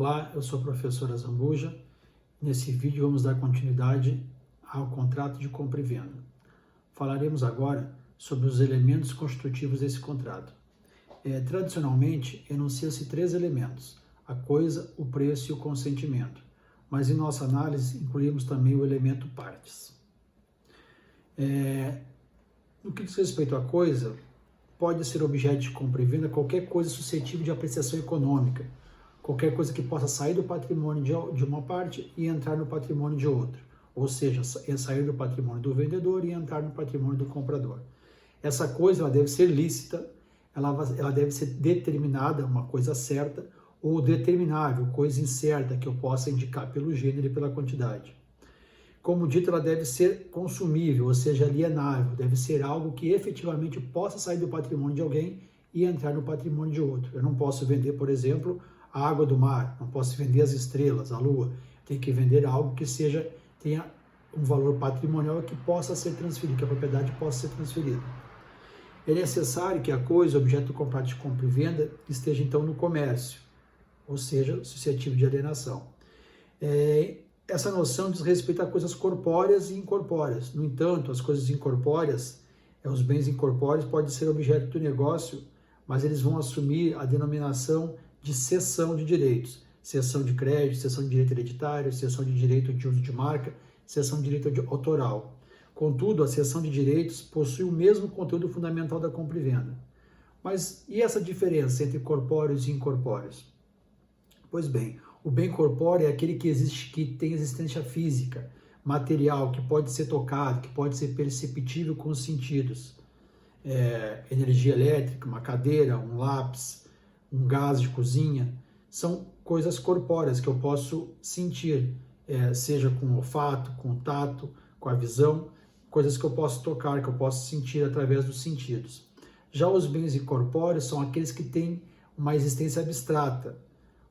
Olá, eu sou o professor Azambuja. Nesse vídeo vamos dar continuidade ao contrato de compra e venda. Falaremos agora sobre os elementos constitutivos desse contrato. Tradicionalmente, enuncia-se 3 elementos: a coisa, o preço e o consentimento. Mas em nossa análise, incluímos também o elemento partes. No que diz respeito à coisa, pode ser objeto de compra e venda qualquer coisa suscetível de apreciação econômica, qualquer coisa que possa sair do patrimônio de uma parte e entrar no patrimônio de outra, ou seja, sair do patrimônio do vendedor e entrar no patrimônio do comprador. Essa coisa ela deve ser lícita, ela deve ser determinada, uma coisa certa, ou determinável, coisa incerta, que eu possa indicar pelo gênero e pela quantidade. Como dito, ela deve ser consumível, ou seja, alienável, deve ser algo que efetivamente possa sair do patrimônio de alguém e entrar no patrimônio de outro. Eu não posso vender, por exemplo, a água do mar, não posso vender as estrelas, a lua. Tem que vender algo que tenha um valor patrimonial que possa ser transferido, que a propriedade possa ser transferida. É necessário que a coisa, objeto do contrato de compra e venda, esteja então no comércio, ou seja, suscetível de alienação. Essa noção diz respeito a coisas corpóreas e incorpóreas. No entanto, as coisas incorpóreas, os bens incorpóreos, podem ser objeto do negócio, mas eles vão assumir a denominação de cessão de direitos. Cessão de crédito, cessão de direito hereditário, cessão de direito de uso de marca, cessão de direito autoral. Contudo, a cessão de direitos possui o mesmo conteúdo fundamental da compra e venda. Mas e essa diferença entre corpóreos e incorpóreos? Pois bem, o bem corpóreo é aquele que tem existência física, material, que pode ser tocado, que pode ser perceptível com os sentidos. Energia elétrica, uma cadeira, um lápis, um gás de cozinha, são coisas corpóreas que eu posso sentir, seja com o olfato, com o tato, com a visão, coisas que eu posso tocar, que eu posso sentir através dos sentidos. Já os bens incorpóreos são aqueles que têm uma existência abstrata.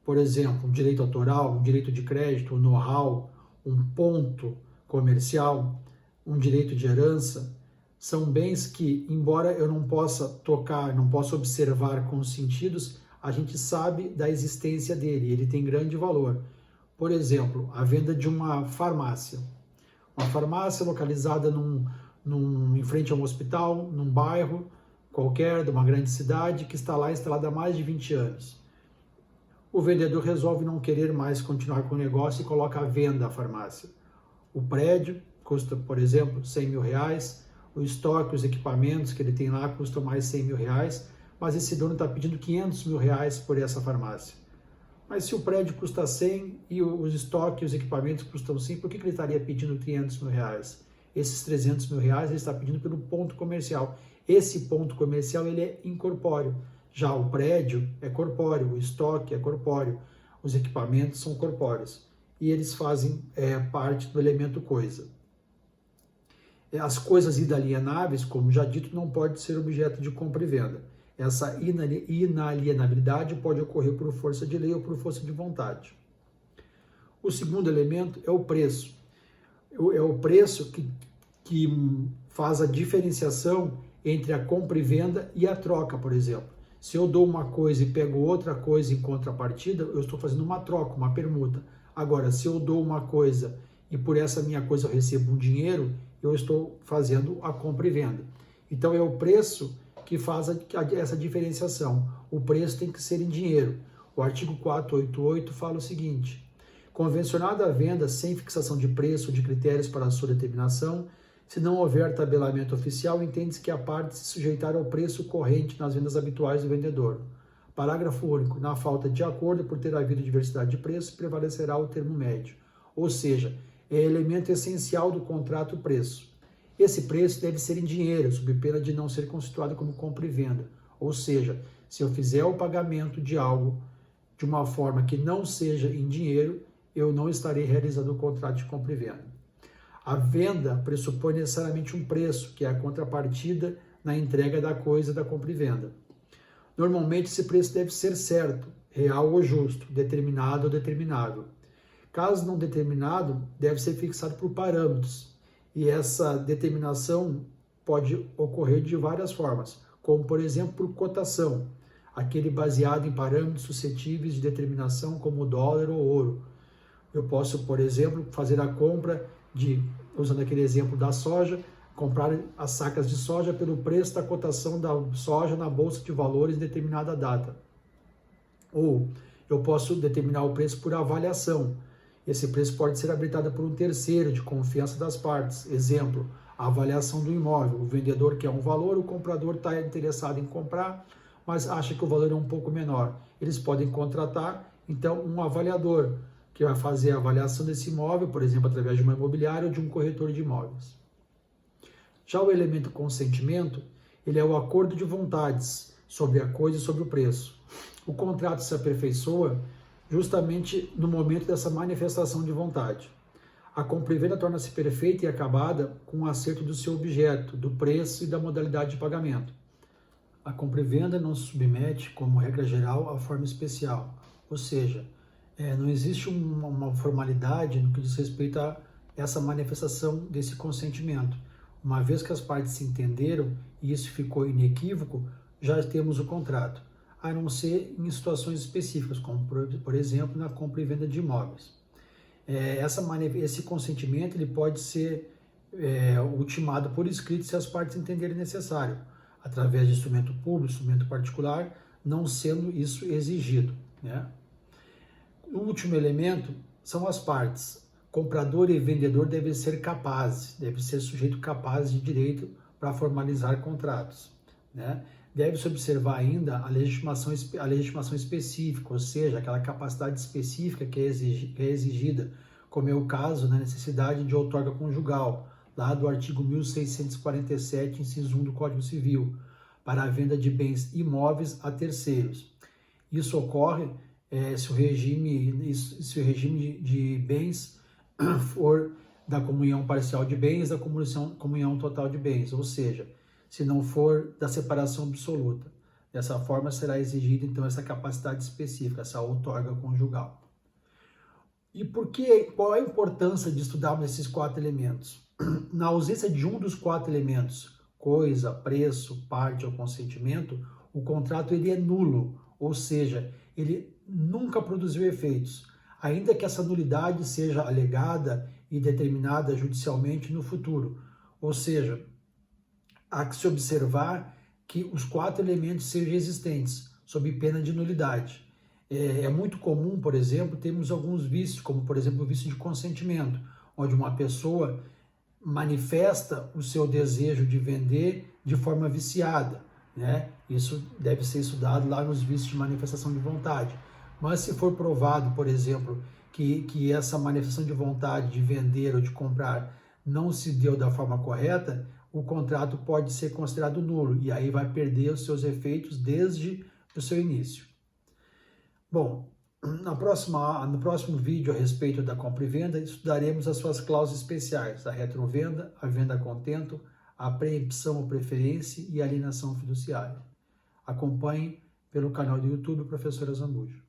Por exemplo, um direito autoral, um direito de crédito, um know-how, um ponto comercial, um direito de herança, são bens que, embora eu não possa tocar, não possa observar com os sentidos, a gente sabe da existência dele, ele tem grande valor. Por exemplo, a venda de uma farmácia. Uma farmácia localizada em frente a um hospital, num bairro qualquer, de uma grande cidade, que está lá instalada há mais de 20 anos. O vendedor resolve não querer mais continuar com o negócio e coloca à venda a farmácia. O prédio custa, por exemplo, R$100 mil, o estoque, os equipamentos que ele tem lá custam mais R$100 mil, mas esse dono está pedindo R$500 mil por essa farmácia. Mas se o prédio custa 100 e os estoques e os equipamentos custam 100, por que ele estaria pedindo R$500 mil? Esses R$300 mil ele está pedindo pelo ponto comercial. Esse ponto comercial ele é incorpóreo. Já o prédio é corpóreo, o estoque é corpóreo, os equipamentos são corpóreos. E eles fazem parte do elemento coisa. As coisas inalienáveis, como já dito, não podem ser objeto de compra e venda. Essa inalienabilidade pode ocorrer por força de lei ou por força de vontade. O segundo elemento é o preço. É o preço que faz a diferenciação entre a compra e venda e a troca, por exemplo. Se eu dou uma coisa e pego outra coisa em contrapartida, eu estou fazendo uma troca, uma permuta. Agora, se eu dou uma coisa e por essa minha coisa eu recebo um dinheiro, eu estou fazendo a compra e venda. Então, é o preço que faz essa diferenciação. O preço tem que ser em dinheiro. O artigo 488 fala o seguinte: convencionada a venda sem fixação de preço ou de critérios para a sua determinação, se não houver tabelamento oficial, entende-se que a parte se sujeitar ao preço corrente nas vendas habituais do vendedor. Parágrafo único. Na falta de acordo, por ter havido diversidade de preços, prevalecerá o termo médio. Ou seja, é elemento essencial do contrato o preço. Esse preço deve ser em dinheiro, sob pena de não ser constituído como compra e venda. Ou seja, se eu fizer o pagamento de algo de uma forma que não seja em dinheiro, eu não estarei realizando o contrato de compra e venda. A venda pressupõe necessariamente um preço, que é a contrapartida na entrega da coisa da compra e venda. Normalmente, esse preço deve ser certo, real ou justo, determinado ou determinável. Caso não determinado, deve ser fixado por parâmetros. E essa determinação pode ocorrer de várias formas, como, por exemplo, por cotação. aquele baseado em parâmetros suscetíveis de determinação como o dólar ou ouro. Eu posso, por exemplo, fazer a compra usando aquele exemplo da soja, comprar as sacas de soja pelo preço da cotação da soja na Bolsa de Valores em determinada data. Ou eu posso determinar o preço por avaliação. Esse preço pode ser habilitado por um terceiro de confiança das partes. Exemplo, a avaliação do imóvel. O vendedor quer um valor, o comprador está interessado em comprar, mas acha que o valor é um pouco menor. Eles podem contratar, então, um avaliador, que vai fazer a avaliação desse imóvel, por exemplo, através de uma imobiliária ou de um corretor de imóveis. Já o elemento consentimento, ele é o acordo de vontades sobre a coisa e sobre o preço. O contrato se aperfeiçoa justamente no momento dessa manifestação de vontade. A compra e venda torna-se perfeita e acabada com o acerto do seu objeto, do preço e da modalidade de pagamento. A compra e venda não se submete, como regra geral, à forma especial, ou seja, não existe uma formalidade no que diz respeito a essa manifestação desse consentimento. Uma vez que as partes se entenderam e isso ficou inequívoco, já temos o contrato, a não ser em situações específicas, como por exemplo na compra e venda de imóveis. Esse consentimento ele pode ser ultimado por escrito se as partes entenderem necessário, através de instrumento público, instrumento particular, não sendo isso exigido, né? O último elemento são as partes. Comprador e vendedor devem ser capazes, deve ser sujeito capaz de direito para formalizar contratos, né? Deve-se observar ainda a legitimação específica, ou seja, aquela capacidade específica que é exigida, como é o caso na necessidade de outorga conjugal, lá do artigo 1647, inciso 1 do Código Civil, para a venda de bens imóveis a terceiros. Isso ocorre se o regime de bens for da comunhão parcial de bens, da comunhão total de bens, ou seja, se não for da separação absoluta. Dessa forma será exigida então essa capacidade específica, essa outorga conjugal. E qual a importância de estudarmos esses 4 elementos? Na ausência de um dos 4 elementos, coisa, preço, parte ou consentimento, o contrato ele é nulo, ou seja, ele nunca produziu efeitos, ainda que essa nulidade seja alegada e determinada judicialmente no futuro. Ou seja, há que se observar que os 4 elementos sejam existentes, sob pena de nulidade. É muito comum, por exemplo, termos alguns vícios, como por exemplo o vício de consentimento, onde uma pessoa manifesta o seu desejo de vender de forma viciada, né? Isso deve ser estudado lá nos vícios de manifestação de vontade. Mas se for provado, por exemplo, que essa manifestação de vontade de vender ou de comprar não se deu da forma correta, o contrato pode ser considerado nulo e aí vai perder os seus efeitos desde o seu início. Bom, no próximo vídeo a respeito da compra e venda, estudaremos as suas cláusulas especiais, a retrovenda, a venda a contento, a preempção ou preferência e a alienação fiduciária. Acompanhe pelo canal do YouTube Professor Azambujo.